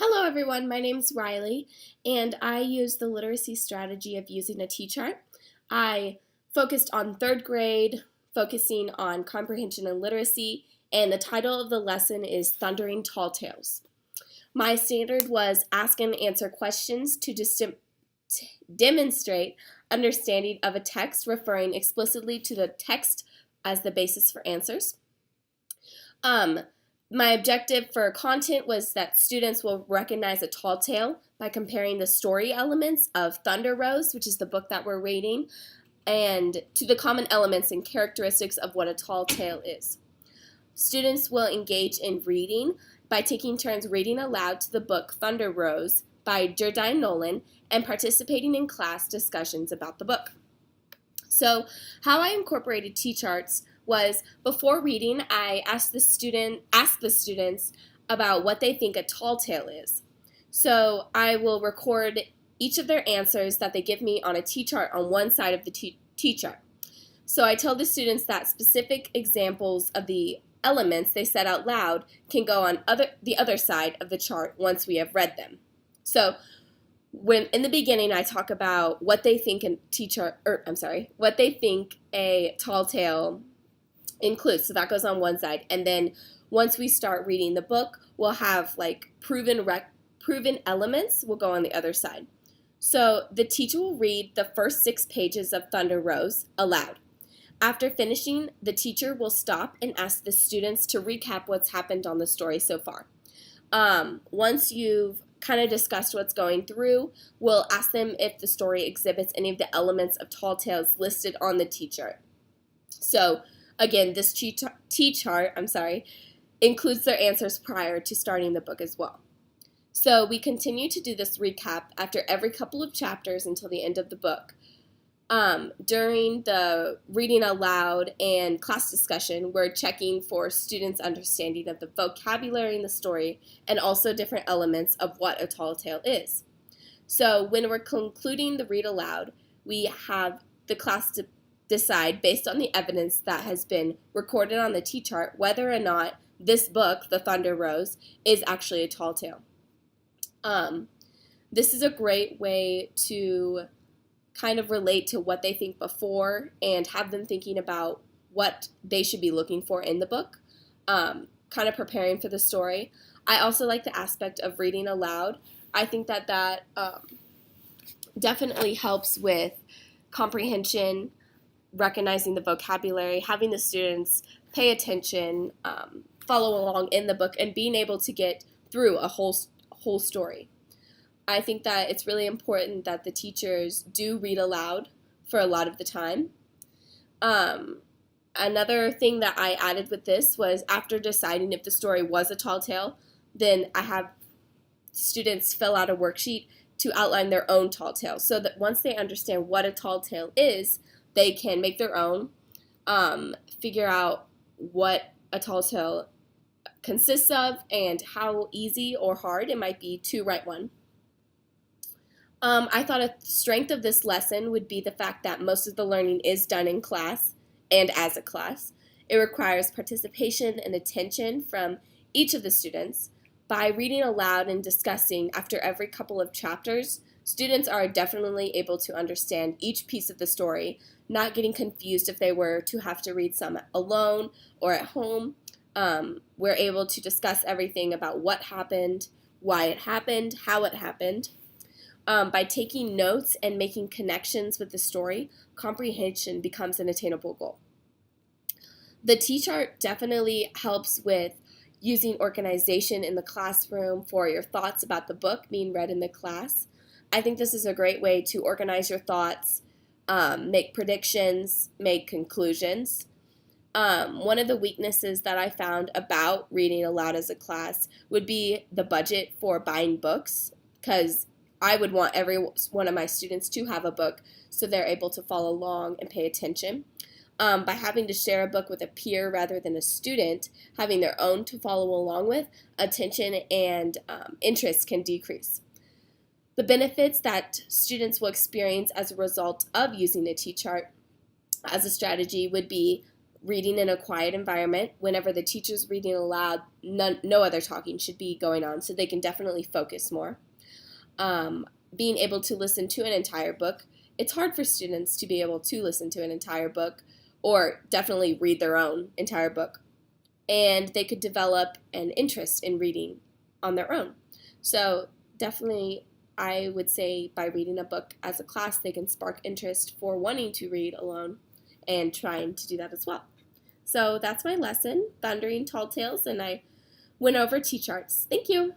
Hello everyone, my name's Riley and I use the literacy strategy of using a T-chart. I focused on third grade, focusing on comprehension and literacy, and the title of the lesson is Thundering Tall Tales. My standard was ask and answer questions to demonstrate understanding of a text, referring explicitly to the text as the basis for answers. My objective for content was that students will recognize a tall tale by comparing the story elements of Thunder Rose, which is the book that we're reading, and to the common elements and characteristics of what a tall tale is. Students will engage in reading by taking turns reading aloud to the book Thunder Rose by Jerdine Nolan and participating in class discussions about the book. So, how I incorporated T-charts was before reading, I asked the students about what they think a tall tale is. So I will record each of their answers that they give me on a T-chart on one side of the T-chart. So I tell the students that specific examples of the elements they said out loud can go on the other side of the chart once we have read them. So when in the beginning I talk about what they think what they think a tall tale includes. So that goes on one side. And then once we start reading the book, we'll have like proven elements will go on the other side. So the teacher will read the first 6 pages of Thunder Rose aloud. After finishing, the teacher will stop and ask the students to recap what's happened on the story so far. Once you've kind of discussed what's going through, we'll ask them if the story exhibits any of the elements of tall tales listed on the T-chart. So again, this T-chart, includes their answers prior to starting the book as well. So we continue to do this recap after every couple of chapters until the end of the book. During the reading aloud and class discussion, we're checking for students' understanding of the vocabulary in the story and also different elements of what a tall tale is. So when we're concluding the read aloud, we have the class decide, based on the evidence that has been recorded on the T-chart, whether or not this book, The Thunder Rose, is actually a tall tale. This is a great way to kind of relate to what they think before and have them thinking about what they should be looking for in the book, kind of preparing for the story. I also like the aspect of reading aloud. I think that definitely helps with comprehension, recognizing the vocabulary, having the students pay attention, follow along in the book, and being able to get through a whole story. I think that it's really important that the teachers do read aloud for a lot of the time. Another thing that I added with this was after deciding if the story was a tall tale, then I have students fill out a worksheet to outline their own tall tale so that once they understand what a tall tale is, they can make their own, figure out what a tall tale consists of and how easy or hard it might be to write one. I thought a strength of this lesson would be the fact that most of the learning is done in class and as a class. It requires participation and attention from each of the students. By reading aloud and discussing after every couple of chapters, students are definitely able to understand each piece of the story, not getting confused if they were to have to read some alone or at home. We're able to discuss everything about what happened, why it happened, how it happened. By taking notes and making connections with the story, comprehension becomes an attainable goal. The T-chart definitely helps with using organization in the classroom for your thoughts about the book being read in the class. I think this is a great way to organize your thoughts, make predictions, make conclusions. One of the weaknesses that I found about reading aloud as a class would be the budget for buying books, because I would want every one of my students to have a book so they're able to follow along and pay attention. By having to share a book with a peer rather than a student, having their own to follow along with, attention and interest can decrease. The benefits that students will experience as a result of using a T-chart as a strategy would be reading in a quiet environment. Whenever the teacher's reading aloud, no other talking should be going on, so they can definitely focus more. Being able to listen to an entire book. It's hard for students to be able to listen to an entire book, or definitely read their own entire book. And they could develop an interest in reading on their own. So definitely, I would say by reading a book as a class, they can spark interest for wanting to read alone and trying to do that as well. So that's my lesson, Thundering Tall Tales, and I went over T-charts. Thank you.